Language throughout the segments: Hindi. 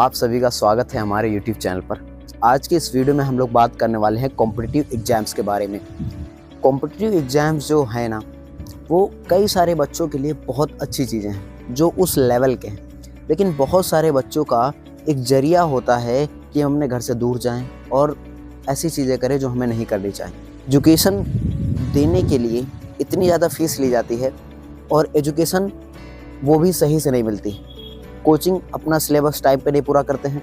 आप सभी का स्वागत है हमारे YouTube चैनल पर। आज की इस वीडियो में हम लोग बात करने वाले हैं कॉम्पिटिटिव एग्ज़ाम्स के बारे में। कॉम्पिटिटिव एग्ज़ाम्स जो है ना, वो कई सारे बच्चों के लिए बहुत अच्छी चीज़ें हैं जो उस लेवल के हैं, लेकिन बहुत सारे बच्चों का एक ज़रिया होता है कि हम अपने घर से दूर जाएं और ऐसी चीज़ें करें जो हमें नहीं करनी चाहिए। एजुकेशन देने के लिए इतनी ज़्यादा फ़ीस ली जाती है और एजुकेशन वो भी सही से नहीं मिलती। कोचिंग अपना सिलेबस टाइम पे नहीं पूरा करते हैं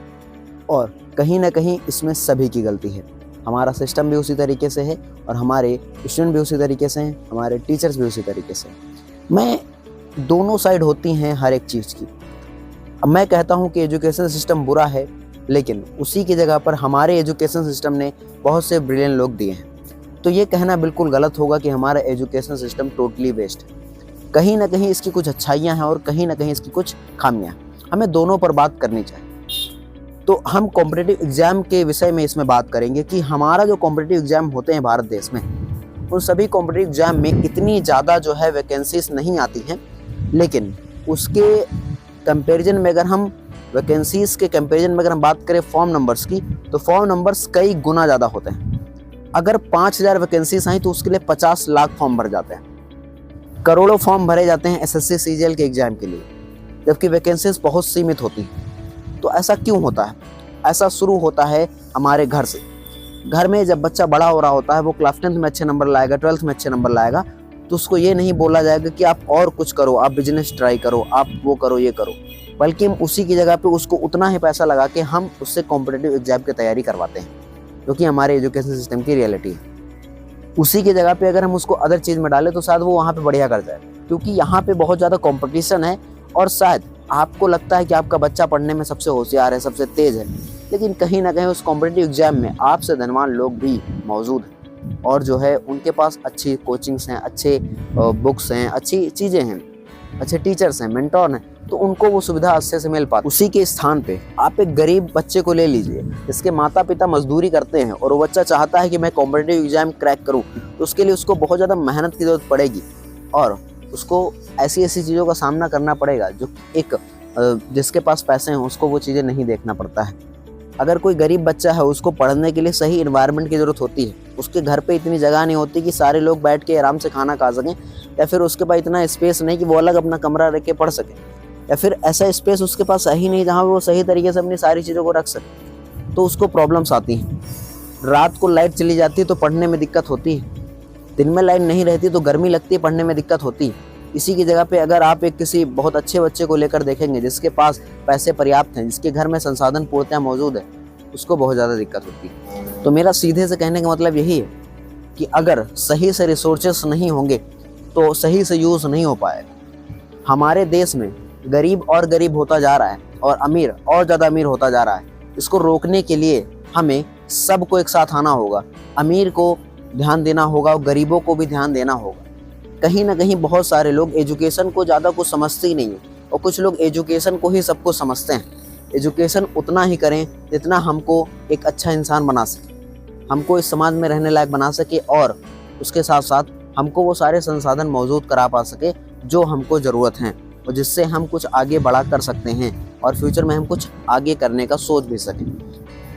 और कहीं ना कहीं इसमें सभी की गलती है। हमारा सिस्टम भी उसी तरीके से है और हमारे स्टूडेंट भी उसी तरीके से हैं, हमारे टीचर्स भी उसी तरीके से। मैं दोनों साइड होती हैं हर एक चीज़ की। अब मैं कहता हूँ कि एजुकेशन सिस्टम बुरा है, लेकिन उसी की जगह पर हमारे एजुकेशन सिस्टम ने बहुत से ब्रिलियंट लोग दिए हैं। तो ये कहना बिल्कुल गलत होगा कि हमारा एजुकेशन सिस्टम टोटली वेस्ट है। कहीं ना कहीं इसकी कुछ अच्छाइयाँ हैं और कहीं ना कहीं इसकी कुछ खामियाँ हैं। हमें दोनों पर बात करनी चाहिए। तो हम कॉम्पिटिटिव एग्ज़ाम के विषय में इसमें बात करेंगे कि हमारा जो कॉम्पिटिटिव एग्ज़ाम होते हैं भारत देश में, उन सभी कॉम्पिटिटिव एग्ज़ाम में इतनी ज़्यादा जो है वैकेंसीज नहीं आती हैं, लेकिन उसके कंपैरिजन में अगर हम वैकेंसीज़ के कंपैरिजन में अगर हम बात करें फॉर्म नंबर्स की, तो फॉर्म नंबर्स कई गुना ज़्यादा होते हैं। अगर 5000 वैकेंसीज आई तो उसके लिए 50 लाख फॉर्म भर जाते हैं। करोड़ों फॉर्म भरे जाते हैं एसएससी सीजीएल के एग्ज़ाम के लिए, जबकि वैकेंसीज बहुत सीमित होती हैं। तो ऐसा क्यों होता है? ऐसा शुरू होता है हमारे घर से। घर में जब बच्चा बड़ा हो रहा होता है, वो क्लास 10th में अच्छे नंबर लाएगा, 12th में अच्छे नंबर लाएगा, तो उसको ये नहीं बोला जाएगा कि आप और कुछ करो, आप बिजनेस ट्राई करो, आप वो करो, ये करो, बल्कि हम उसी की जगह पे उसको उतना ही पैसा लगा के हम उससे कॉम्पिटिटिव एग्जाम की तैयारी करवाते हैं, जो कि हमारे एजुकेशन सिस्टम की रियलिटी है। उसी की जगह पे अगर हम उसको अदर चीज़ में डालें तो शायद वो वहाँ पे बढ़िया कर जाए, क्योंकि यहाँ पे बहुत ज़्यादा कंपटीशन है। और शायद आपको लगता है कि आपका बच्चा पढ़ने में सबसे होशियार है, सबसे तेज़ है, लेकिन कहीं ना कहीं उस कॉम्पिटिटिव एग्जाम में आपसे धनवान लोग भी मौजूद हैं और जो है उनके पास अच्छी कोचिंग्स हैं, अच्छे बुक्स हैं, अच्छी चीज़ें हैं, अच्छे टीचर्स हैं, मेंटोर हैं, तो उनको वो सुविधा अच्छे से मिल पाती। उसी के स्थान पे आप एक गरीब बच्चे को ले लीजिए, जिसके माता पिता मजदूरी करते हैं और वो बच्चा चाहता है कि मैं कॉम्पिटिटिव एग्जाम क्रैक करूँ, तो उसके लिए उसको बहुत ज़्यादा मेहनत की ज़रूरत पड़ेगी और उसको ऐसी ऐसी चीज़ों का सामना करना पड़ेगा जो एक जिसके पास पैसे हैं उसको वो चीज़ें नहीं देखना पड़ता है। अगर कोई गरीब बच्चा है, उसको पढ़ने के लिए सही इन्वायरमेंट की ज़रूरत होती है। उसके घर पे इतनी जगह नहीं होती कि सारे लोग बैठ के आराम से खाना खा सकें, या फिर उसके पास इतना स्पेस नहीं कि वो अलग अपना कमरा रख के पढ़ सके, या फिर ऐसा स्पेस उसके पास सही नहीं जहाँ वो सही तरीके से अपनी सारी चीज़ों को रख सके, तो उसको प्रॉब्लम्स आती हैं। रात को लाइट चली जाती है तो पढ़ने में दिक्कत होती है, दिन में लाइट नहीं रहती तो गर्मी लगती है, पढ़ने में दिक्कत होती है। इसी की जगह पे अगर आप एक किसी बहुत अच्छे बच्चे को लेकर देखेंगे, जिसके पास पैसे पर्याप्त हैं, जिसके घर में संसाधन पूर्णतः मौजूद है, उसको बहुत ज़्यादा दिक्कत होती है। तो मेरा सीधे से कहने का मतलब यही है कि अगर सही से रिसोर्सेस नहीं होंगे तो सही से यूज़ नहीं हो पाएगा। हमारे देश में गरीब और गरीब होता जा रहा है और अमीर और ज़्यादा अमीर होता जा रहा है। इसको रोकने के लिए हमें सबको एक साथ आना होगा। अमीर को ध्यान देना होगा और गरीबों को भी ध्यान देना होगा। कहीं ना कहीं बहुत सारे लोग एजुकेशन को ज़्यादा कुछ समझते ही नहीं है और कुछ लोग एजुकेशन को ही सब कुछ समझते हैं। एजुकेशन उतना ही करें जितना हमको एक अच्छा इंसान बना सके, हमको इस समाज में रहने लायक बना सके और उसके साथ साथ हमको वो सारे संसाधन मौजूद करा पा सके जो हमको ज़रूरत हैं और जिससे हम कुछ आगे बढ़ा कर सकते हैं और फ्यूचर में हम कुछ आगे करने का सोच भी सकें।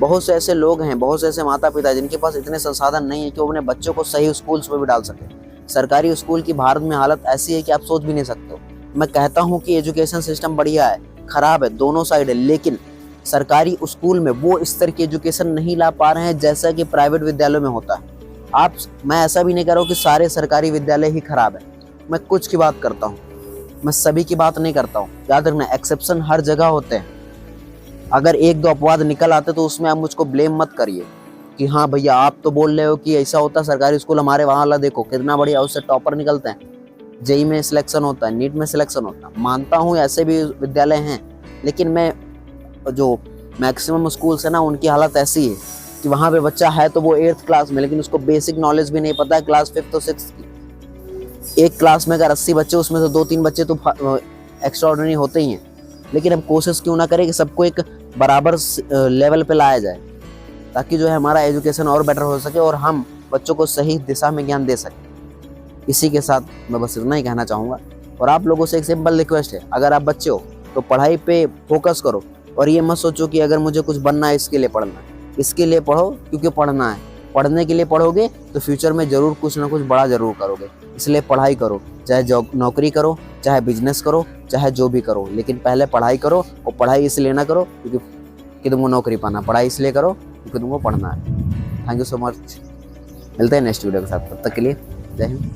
बहुत से ऐसे लोग हैं, बहुत से ऐसे माता पिता जिनके पास इतने संसाधन नहीं है कि वो अपने बच्चों को सही स्कूल्स में भी डाल सकें। सरकारी स्कूल की भारत में हालत ऐसी है कि आप सोच भी नहीं सकते हो। मैं कहता हूँ कि एजुकेशन सिस्टम बढ़िया है, ख़राब है, दोनों साइड है, लेकिन सरकारी स्कूल में वो स्तर की एजुकेशन नहीं ला पा रहे हैं जैसा कि प्राइवेट विद्यालयों में होता है। मैं ऐसा भी नहीं कह रहा हूँ कि सारे सरकारी विद्यालय ही खराब है, मैं कुछ की बात करता हूँ, मैं सभी की बात नहीं करता हूँ। याद रखना, एक्सेप्शन हर जगह होते हैं। अगर एक दो अपवाद निकल आते तो उसमें आप मुझको ब्लेम मत करिए कि हाँ भैया आप तो बोल रहे हो कि ऐसा होता सरकारी स्कूल, हमारे वहाँ वाला देखो कितना बढ़िया, उससे टॉपर निकलते हैं, जेई में सिलेक्शन होता है, नीट में सिलेक्शन होता है। मानता हूँ ऐसे भी विद्यालय हैं, लेकिन मैं जो मैक्सिमम स्कूल्स है ना, उनकी हालत ऐसी है कि वहाँ पे बच्चा है तो वो 8th क्लास में, लेकिन उसको बेसिक नॉलेज भी नहीं पता है क्लास 5th और 6th की। एक क्लास में अगर 80 बच्चे, उसमें से 2-3 बच्चे तो एक्स्ट्राऑर्डिनरी होते ही हैं, लेकिन हम कोशिश क्यों ना करें कि सबको एक बराबर लेवल पे लाया जाए, ताकि जो है हमारा एजुकेशन और बेटर हो सके और हम बच्चों को सही दिशा में ज्ञान दे सकें। इसी के साथ मैं बस इतना ही कहना चाहूँगा और आप लोगों से एक सिंपल रिक्वेस्ट है, अगर आप बच्चे हो तो पढ़ाई पे फोकस करो, और ये मत सोचो कि अगर मुझे कुछ बनना है इसके लिए पढ़ना है। इसके लिए पढ़ो क्योंकि पढ़ना है। पढ़ने के लिए पढ़ोगे तो फ्यूचर में ज़रूर कुछ ना कुछ बड़ा ज़रूर करोगे। इसलिए पढ़ाई करो, चाहे जॉब नौकरी करो, चाहे बिजनेस करो, चाहे जो भी करो, लेकिन पहले पढ़ाई करो। और पढ़ाई इसलिए ना करो कि तुमको नौकरी पाना, पढ़ाई इसलिए करो क्योंकि तुमको पढ़ना है। Thank you so much. मिलते हैं नेक्स्ट वीडियो के साथ, तब तक के लिए जय हिंद।